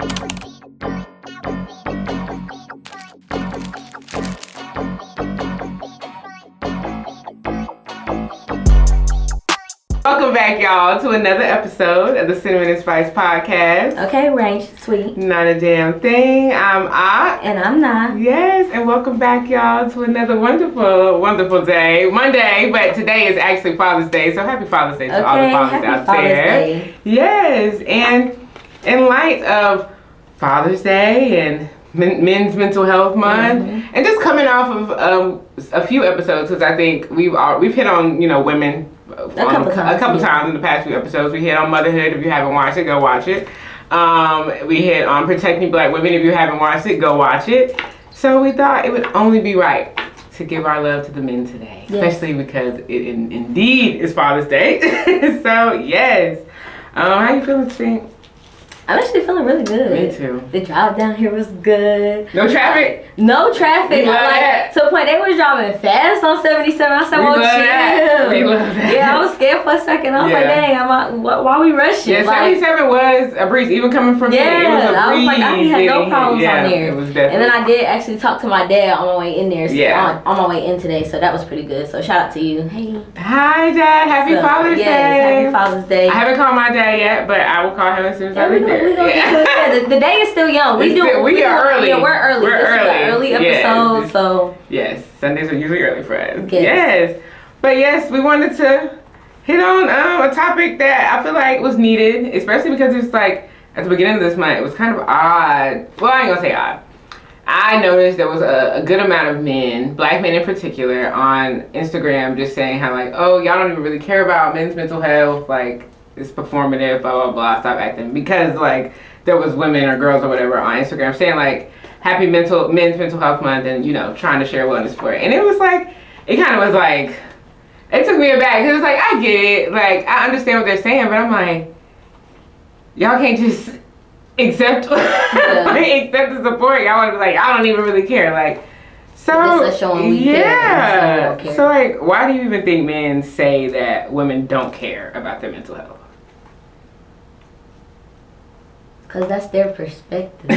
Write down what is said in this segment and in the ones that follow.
Welcome back, y'all, to another episode of the Cinnamon and Spice Podcast. Okay, range sweet. Not a damn thing. I'm Ah. And I'm Nah. Yes, and welcome back, y'all, to another wonderful, wonderful day. Monday, but today is actually Father's Day, so happy Father's Day to all the fathers out there. Day. Yes, and in light of Father's Day and Men's Mental Health Month, and just coming off of a few episodes, because I think we've hit on women a couple times in the past few episodes. We hit on motherhood. If you haven't watched it, go watch it. We hit on protecting Black women. If you haven't watched it, go watch it. So we thought it would only be right to give our love to the men today, especially because it indeed is Father's Day. So yes, how you feeling, Stink? I'm actually feeling really good. Me too. The drive down here was good. No traffic? No traffic. That. To a point, they was driving fast on 77. I said, well, chill. That. We love that. Yeah, I was scared for a second. I was like, dang, why are we rushing? Yeah, 77 was a breeze. Even coming from me, it was a breeze. I was like, I had no problems on there. It was definitely. And then I did actually talk to my dad on my way in there. On my way in today, so that was pretty good. So shout out to you. Hey. Hi, Dad. Happy Father's Day. Happy Father's Day. I haven't called my dad yet, but I will call him as soon as I leave there. The day is still young. We are early. Yeah, we're early. This is an early episode, so. Yes, Sundays are usually early for us. Yes. But yes, we wanted to hit on a topic that I feel like was needed, especially because it's like, at the beginning of this month, it was kind of odd. Well, I ain't gonna say odd. I noticed there was a good amount of men, Black men in particular, on Instagram just saying how like, oh, y'all don't even really care about men's mental health, like, it's performative, blah, blah, blah, stop acting. Because, like, there was women or girls or whatever on Instagram saying, like, happy Men's Mental Health Month and, trying to share wellness for it. And it was like, it kind of was like, it took me aback. Because it was like, I get it. Like, I understand what they're saying, but I'm like, y'all can't just accept, accept the support. Y'all want to be like, I don't even really care. Like, so, yeah. So, like, why do you even think men say that women don't care about their mental health? Because that's their perspective.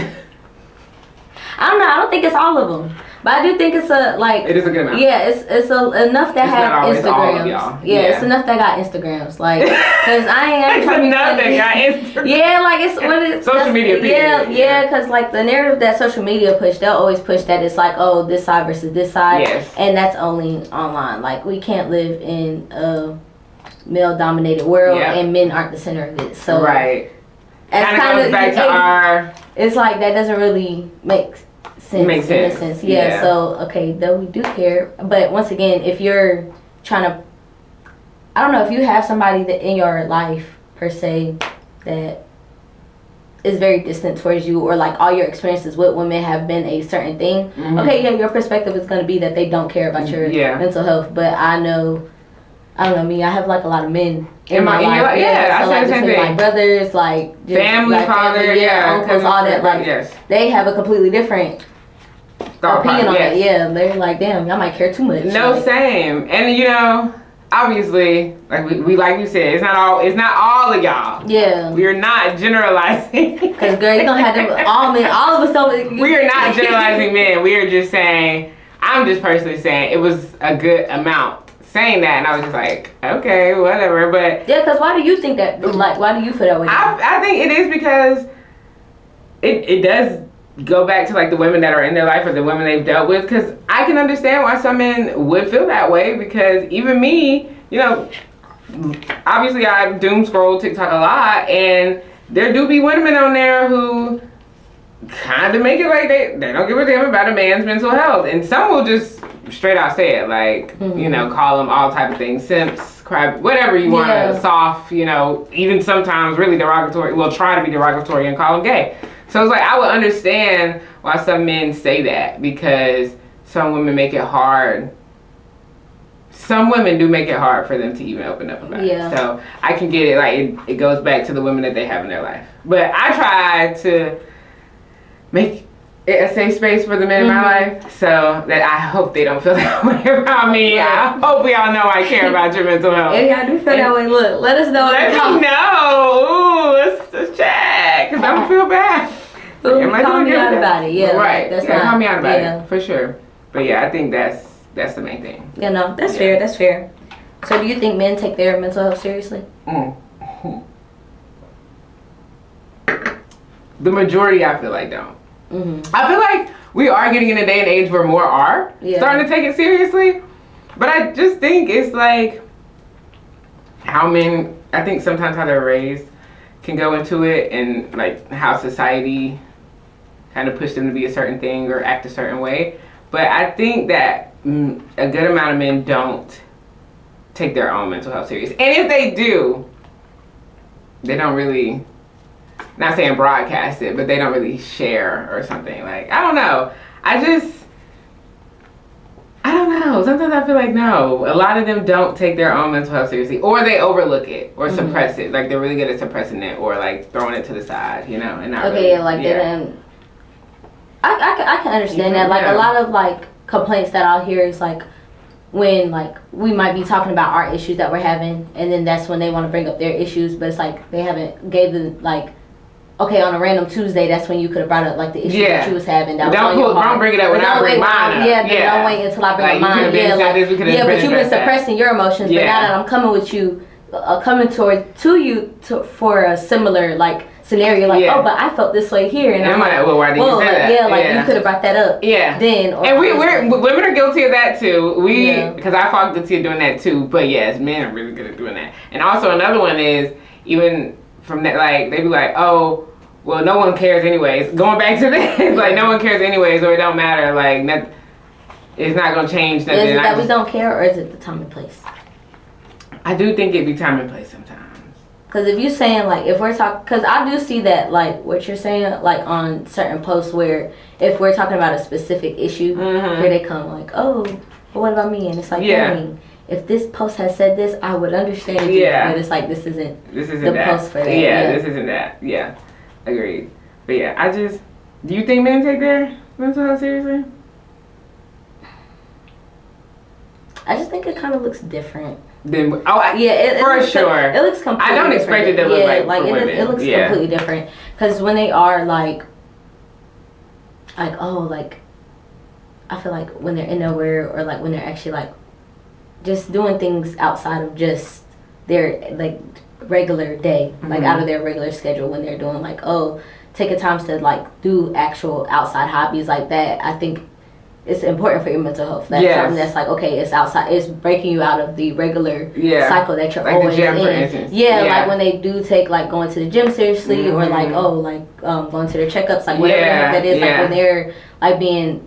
I don't know. I don't think it's all of them. But I do think it's it is a good amount. Yeah, it's enough that have Instagrams. Yeah, it's enough that got Instagrams. Like, because I ain't it's enough that got Instagrams. Yeah, like it's what it's social media. Yeah, because like the narrative that social media push, they'll always push that it's like, oh, this side versus this side. Yes. And that's only online. Like, we can't live in a male-dominated world and men aren't the center of it. So right. Kind of goes back to our. It's like that doesn't really make sense. Makes sense. In a sense. Yeah. So okay, though we do care, but once again, if you're trying to, I don't know, if you have somebody that in your life per se that is very distant towards you, or like all your experiences with women have been a certain thing. Okay, yeah, your perspective is going to be that they don't care about your mental health. But I don't know me. I have like a lot of men in my life. I said the same thing. Like brothers, like just family, father, uncles, all that. Like they have a completely different opinion on it. Yeah, they're like, damn, y'all might care too much. No, same. And obviously, like we said, it's not all of y'all. Yeah, we are not generalizing. Because girl, you don't have to all men. All of us don't. We are not generalizing men. We are just saying. I'm just personally saying it was a good amount. Saying that, and I was just like, okay, whatever. But yeah, because why do you think that? Like, why do you feel that way? I think it is because it does go back to like the women that are in their life or the women they've dealt with. Because I can understand why some men would feel that way. Because even me, obviously I doom scroll TikTok a lot, and there do be women on there who kind of make it like they don't give a damn about a man's mental health, and some will just straight out say it, like call them all type of things, simps, cry, whatever you want, soft, even sometimes really derogatory. Well, try to be derogatory and call them gay. So it's like I would understand why some men say that, because some women make it hard. Some women do make it hard for them to even open up about it. So I can get it. Like it goes back to the women that they have in their life. But I try to make it a safe space for the men in my life, so that I hope they don't feel that way about me. I hope we all know I care about your mental health. If y'all do feel that way, look, let us know. Let me know. Ooh, let's check, because I don't feel bad. Am I call doing me good out with that? about it. Yeah, Right. That's yeah, not, call me out about yeah. it for sure. But yeah, I think that's the main thing. Yeah, no, that's fair. That's fair. So, do you think men take their mental health seriously? The majority, I feel like, don't. Mm-hmm. I feel like we are getting in a day and age where more are starting to take it seriously. But I just think it's like how men, I think sometimes how they're raised can go into it, and like how society kind of push them to be a certain thing or act a certain way. But I think that a good amount of men don't take their own mental health serious. And if they do, they don't really, not saying broadcast it, but they don't really share or something. Like, I don't know. I don't know. Sometimes I feel like no. A lot of them don't take their own mental health seriously, or they overlook it or suppress it. Like they're really good at suppressing it or like throwing it to the side, you know, and not really. Okay, like they didn't. I can understand that. Like a lot of like complaints that I'll hear is like when like we might be talking about our issues that we're having, and then that's when they want to bring up their issues, but it's like they haven't gave them like. Okay, on a random Tuesday, that's when you could have brought up like the issue that you was having. That was on your heart. Don't bring it up when I bring mine up. Yeah, don't wait until I bring up mine. But you've been suppressing your emotions. But now that I'm coming with you, coming to you for a similar like scenario, like oh, but I felt this way here, and I'm like, well, why did you say that? Yeah, like you could have brought that up. Yeah. Then and women are guilty of that too. Because I fall guilty of doing that too. But yes, men are really good at doing that. And also another one is even. From that, like they be like, oh, well, no one cares anyways. Going back to this, like no one cares anyways, or it don't matter. Like, it's not gonna change nothing. Is it that we don't care, or is it the time and place? I do think it be time and place sometimes. Because if you're saying like, if we're talking, because I do see that like what you're saying like on certain posts where if we're talking about a specific issue, here they come like, oh, well, what about me? And it's like, dang. If this post had said this, I would understand you. But it's like this isn't the that. post for that. Yeah, this isn't that. Yeah, agreed. But yeah, do you think men take their mental health seriously? I just think it kind of looks different. It for sure. It looks completely. I don't expect it to look like for women. It looks completely different because when they are like oh like, I feel like when they're in nowhere or like when they're actually like. Just doing things outside of just their like regular day, like out of their regular schedule when they're doing like taking time to like do actual outside hobbies like that. I think it's important for your mental health. That's something that's like it's outside. It's breaking you out of the regular cycle that you're like always the gym, in. For instance. Like when they do take like going to the gym seriously or like going to their checkups, like whatever the heck that is. Like when they're like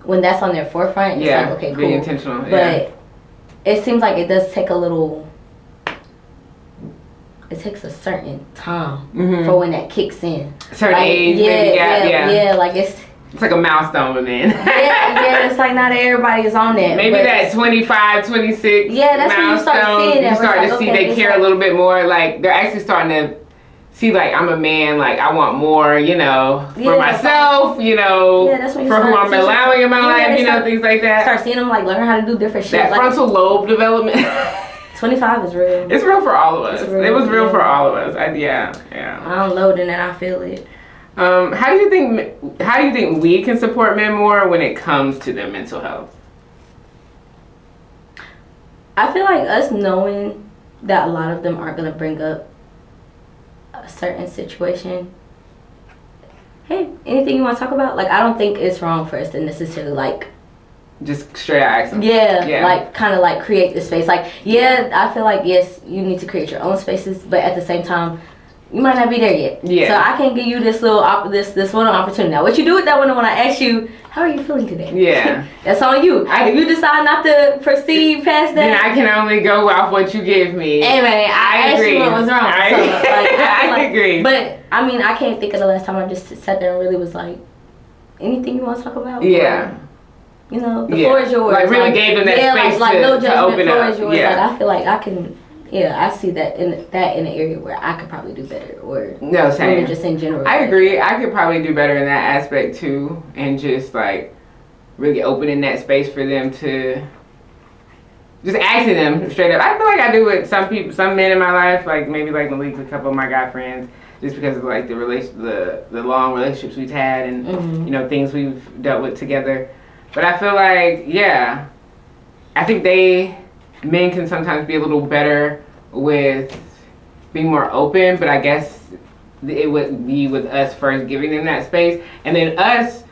when that's on their forefront. It's like okay, cool. Being intentional. But it seems like it does take it takes a certain time for when that kicks in. Certain age, maybe yeah, like it's like a milestone with men. it's like not everybody is on that. Maybe that 25, 26 that's milestone, when you start seeing that. You start to see they care a little bit more. Like they're actually starting to see like I'm a man, like I want more, you know, for myself, you know, that's when you for who I'm allowing in my life, you know, things like that. Start seeing them like learn how to do different shit. That frontal lobe development. 25 is real. It's real for all of us. It was real for all of us. Yeah. I'm loading and I feel it. How do you think we can support men more when it comes to their mental health? I feel like us knowing that a lot of them aren't gonna bring up a certain situation. Hey, anything you want to talk about? Like, I don't think it's wrong for us to necessarily like just straight out ask them. Like kind of like create the space. Like, I feel like yes, you need to create your own spaces, but at the same time, you might not be there yet. So I can't give you this little this one opportunity. Now, what you do with that one when I ask you, how are you feeling today? That's on you. If you decide not to proceed past that, then I can only go off what you give me. Hey man, I asked you what was wrong. I agree. But I mean, I can't think of the last time I just sat there and really was like, anything you want to talk about? You know, the floor is yours. Like really gave them that space no to open floor up. Is yours. Like I feel like I can. I see that in an area where I could probably do better, or same. Just in general. I agree. I could probably do better in that aspect too, and just like really opening that space for them to just asking them straight up. I feel like I do with some people, some men in my life, like maybe like Malik, a couple of my guy friends. just because of like the long relationships we've had and you know things we've dealt with together. But I feel like I think men can sometimes be a little better with being more open, but I guess it would be with us first giving them that space, and then us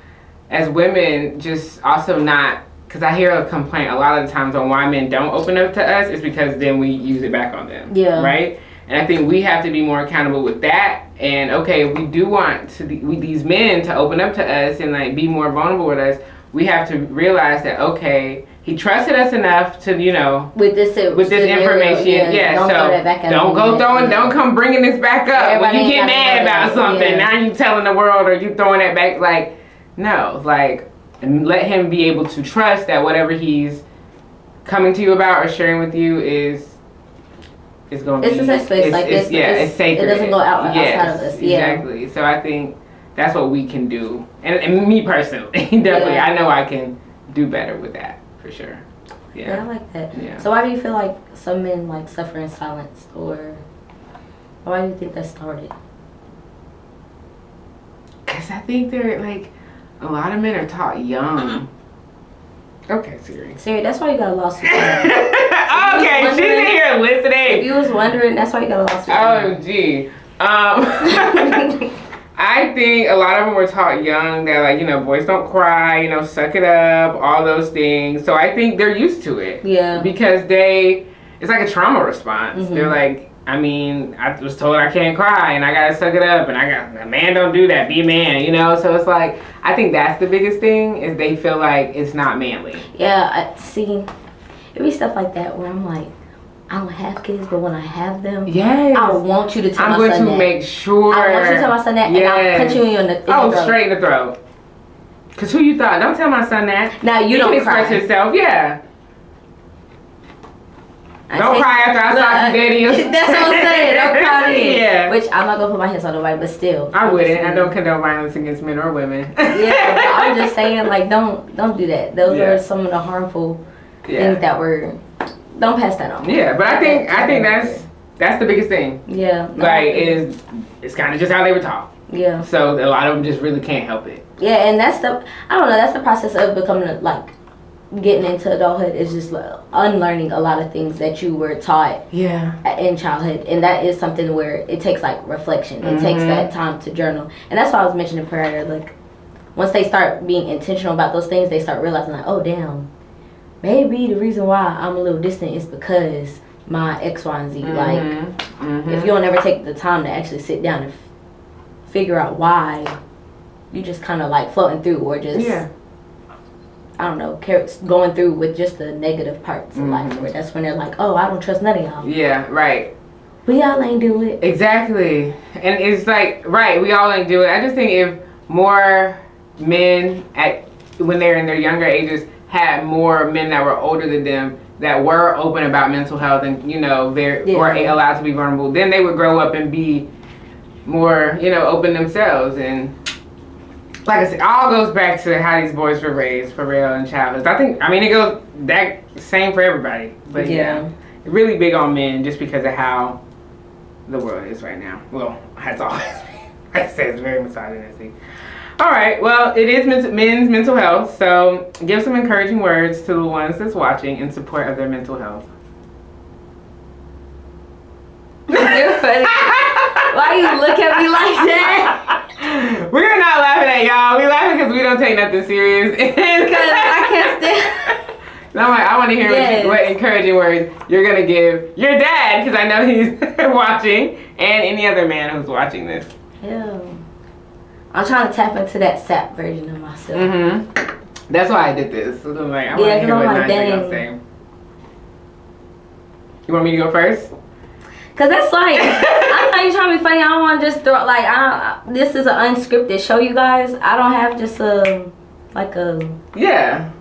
as women just also not, because I hear a complaint a lot of the times on why men don't open up to us is because then we use it back on them. Yeah. Right? And I think we have to be more accountable with that. And okay, we do want these men to open up to us and like be more vulnerable with us. We have to realize that okay, he trusted us enough to, you know, with this information. Don't come bringing this back up when you get mad about something. Now you telling the world or you throwing it back. Like, no, like, and let him be able to trust that whatever he's coming to you about or sharing with you is going to be. It's a safe space. It's sacred. It doesn't go outside of us. Yeah, exactly. So I think that's what we can do, and me personally, definitely, I know I can do better with that. For sure. Yeah, I like that. Yeah. So why do you feel like some men like suffer in silence, or why do you think that started? Because I think they're like, a lot of men are taught young. Okay, Siri, that's why you got a lawsuit. Okay, she's in here listening. If you was wondering, that's why you got a lawsuit. Oh, gee. I think a lot of them were taught young that, like, you know, boys don't cry, you know, suck it up, all those things. So I think they're used to it. Yeah. Because it's like a trauma response. They're like, I mean, I was told I can't cry and I gotta suck it up and a man don't do that, be a man, you know? So it's like, I think that's the biggest thing is they feel like it's not manly. Yeah, it be stuff like that where I'm like, I don't have kids, but when I have them, I want you to tell my son that. I'm going to make sure. I want you to tell my son that, and I'll punch you in the throat. Straight in the throat. Because who you thought? Don't tell my son that. Now, you don't cry. Express yourself, Don't cry after I saw you, daddy. That's what I'm saying. Don't cry then. Yeah. Which, I'm not going to put my hands on nobody, but still. I wouldn't. I don't condone violence against men or women. But I'm just saying, like, don't do that. Those are some of the harmful things that were... Don't pass that on. Yeah, but I think that's the biggest thing. Yeah. Like it's kind of just how they were taught. Yeah. So a lot of them just really can't help it. Yeah, and that's the process of becoming like getting into adulthood is just unlearning a lot of things that you were taught. In childhood, and that is something where it takes like reflection. It takes that time to journal, and that's why I was mentioning prior. Like once they start being intentional about those things, they start realizing like, oh damn. Maybe the reason why I'm a little distant is because my X, Y, and Z. If you don't ever take the time to actually sit down and figure out why, you just kind of like floating through or just, I don't know, going through with just the negative parts of life. Where that's when they're like, oh, I don't trust none of y'all. Yeah, right. We all ain't do it. Exactly. And it's like, right, we all ain't do it. I just think if more men, when they're in their younger ages, had more men that were older than them that were open about mental health and, you know, were allowed to be vulnerable, then they would grow up and be more, you know, open themselves. And like I said, all goes back to how these boys were raised for real in childhood. It goes that same for everybody. But really big on men just because of how the world is right now. Well, that's always been. Like I said, it's very misogynistic. All right, well, it is men's mental health, so give some encouraging words to the ones that's watching in support of their mental health. You're funny. Why you look at me like that? We're not laughing at y'all. We laughing because we don't take nothing serious. Because I can't stand. And I'm like, I want to hear what encouraging words you're going to give your dad, because I know he's watching, and any other man who's watching this. Yeah. I'm trying to tap into that sap version of myself. That's why I did this. So I'm like, I want to hear what nice thing I'm saying. You want me to go first? Cause that's like, I'm not even trying to be funny. I don't want to just throw this is an unscripted show, you guys. I don't have just Yeah.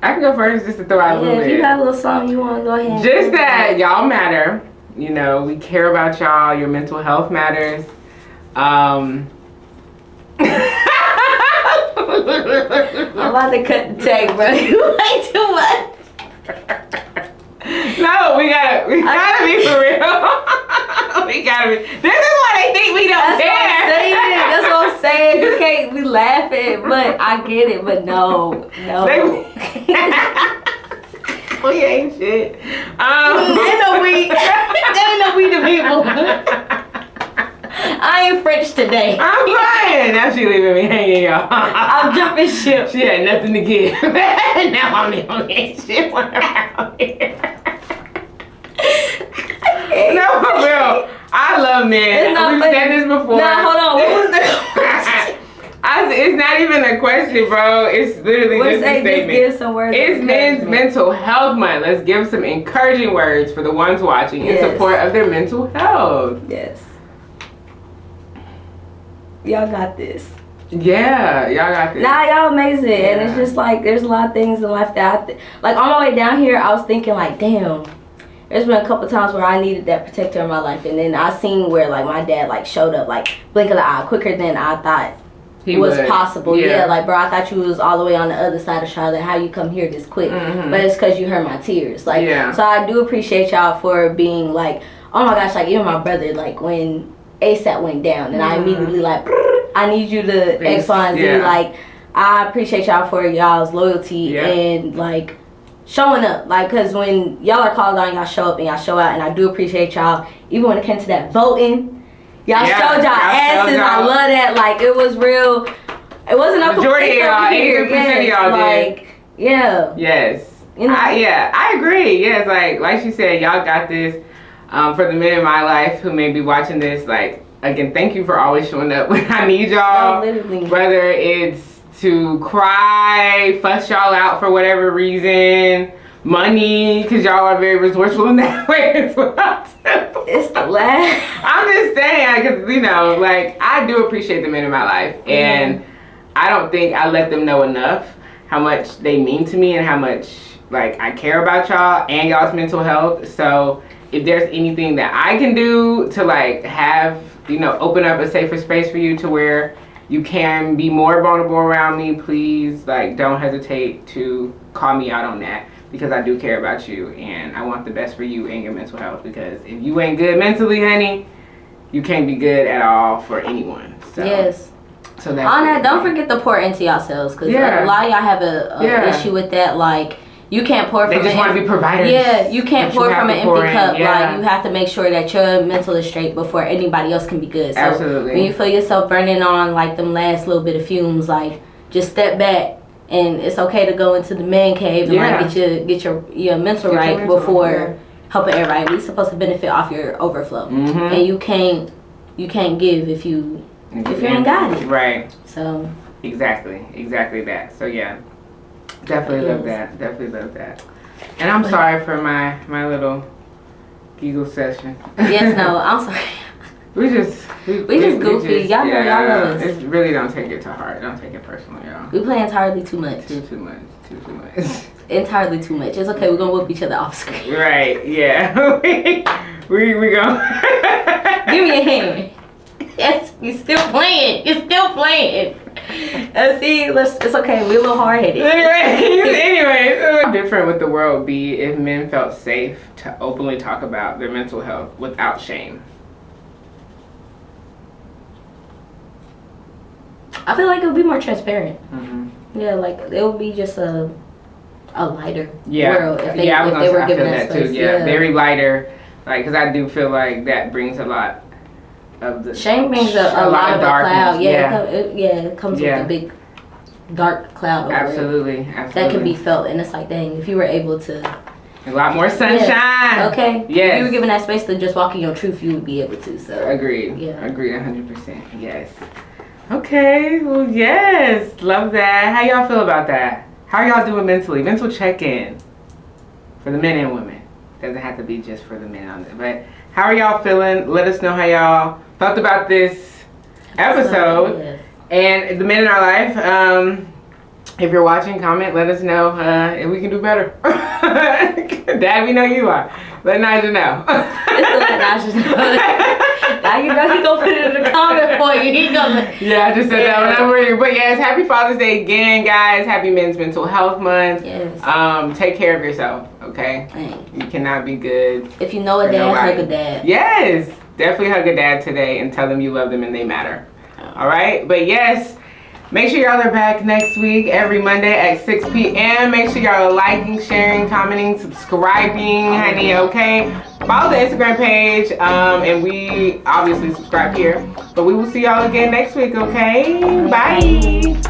I can go first just to throw out a little bit. If you got a little something you want to go ahead. Just that y'all matter. You know, we care about y'all. Your mental health matters. I'm about to cut the tape, bro. You way too much. No, we gotta be for real. We gotta be. This is he don't care. That's what I'm saying. You can't be laughing, but I get it. But no. We ain't shit. Ain't no we. There ain't no we to people. I ain't French today. I'm crying. Now she leaving me hanging, y'all. I'm jumping ship. She had nothing to give. Now I'm the only shit one around here. No, for real. I love men. We've said this before. Nah, hold on. What was the question? It's not even a question, bro. It's literally just a statement. Just give some words. It's Men's Mental Health Month. Let's give some encouraging words for the ones watching in support of their mental health. Yes. Y'all got this. Yeah, y'all got this. Nah, y'all amazing. Yeah. And it's just like, there's a lot of things in life that like on my way down here, I was thinking like, damn, there's been a couple times where I needed that protector in my life. And then I seen where like my dad like showed up like blink of the eye quicker than I thought it was possible. Yeah, like bro, I thought you was all the way on the other side of Charlotte. How you come here this quick? But it's because you heard my tears. Like, so I do appreciate y'all for being like, oh my gosh, like even my brother, like when ASAP went down and I immediately like, I need you to X, Y, and Z. Like, I appreciate y'all for y'all's loyalty and like showing up. Like, cause when y'all are called on, y'all show up and y'all show out, and I do appreciate y'all. Even when it came to that voting, y'all showed y'all asses. I love that. Like, it was real. It wasn't a majority of y'all, 80% of y'all like, did. Yeah. Yes. You know? I agree. Yes, like she said, y'all got this. For the men in my life who may be watching this, like, again, thank you for always showing up when I need y'all. No, literally. Whether it's to cry, fuss y'all out for whatever reason, money, because y'all are very resourceful in that way as well, too. It's the last. I'm just saying, because, you know, like, I do appreciate the men in my life. And I don't think I let them know enough how much they mean to me and how much, like, I care about y'all and y'all's mental health. So if there's anything that I can do to like have, you know, open up a safer space for you to where you can be more vulnerable around me, please, like, don't hesitate to call me out on that, because I do care about you and I want the best for you and your mental health, because if you ain't good mentally, honey, you can't be good at all for anyone. So, yes. So that's on that, don't forget to pour into yourselves, because a lot of y'all have a issue with that. Like, you can't pour from they just want to be providers. Yeah, you can't pour from an empty cup. Yeah. Like, you have to make sure that your mental is straight before anybody else can be good. So absolutely. When you feel yourself burning on like them last little bit of fumes, like, just step back, and it's okay to go into the man cave and like get your mental right before helping everybody. We supposed to benefit off your overflow, and you can't give if you ain't got it. Right. So exactly that. So yeah. Definitely love that. And I'm sorry for my little giggle session. Yes, no, I'm sorry. we just goofy. Y'all know y'all love us. It really don't take it to heart. Don't take it personal, y'all. We play entirely too much. Too much. Entirely too much. It's okay. We're gonna whoop each other off screen. Right. Yeah. we go. Give me a hand. Yes, you're still playing. See, it's okay. We're a little hard-headed. Anyway, how different would the world be if men felt safe to openly talk about their mental health without shame? I feel like it would be more transparent. Yeah, like it would be just a lighter world if they were given that space. Yeah, very lighter. Like, because I do feel like that brings a lot of the shame brings a lot of a cloud. It comes with a big dark cloud over absolutely that can be felt, and it's like, dang, if you were able to a lot more sunshine. Okay. Yes. If you were given that space to just walk in your truth, you would be able to. So agreed. Yeah. Agreed 100%. Yes. Okay. Well, yes. Love that. How y'all feel about that? How are y'all doing mentally? Mental check-in for the men and women. Doesn't have to be just for the men on it, but how are y'all feeling? Let us know how y'all felt about this episode. Yes. And the men in our life, if you're watching, comment, let us know if we can do better. Dad, we know you are. Let Nigel know. Let Nigel know. Now you know he gonna put it in the comment for you. Yeah, I just said that when I'm reading. But yes, happy Father's Day again, guys. Happy Men's Mental Health Month. Yes. Take care of yourself, okay? Thanks. You cannot be good. If you know a dad, hug a dad. Yes. definitely hug a dad today and tell them you love them and they matter. All right? But yes, make sure y'all are back next week, every Monday at 6 p.m. Make sure y'all are liking, sharing, commenting, subscribing, honey, okay? Follow the Instagram page, and we obviously subscribe here. But we will see y'all again next week, okay? Bye.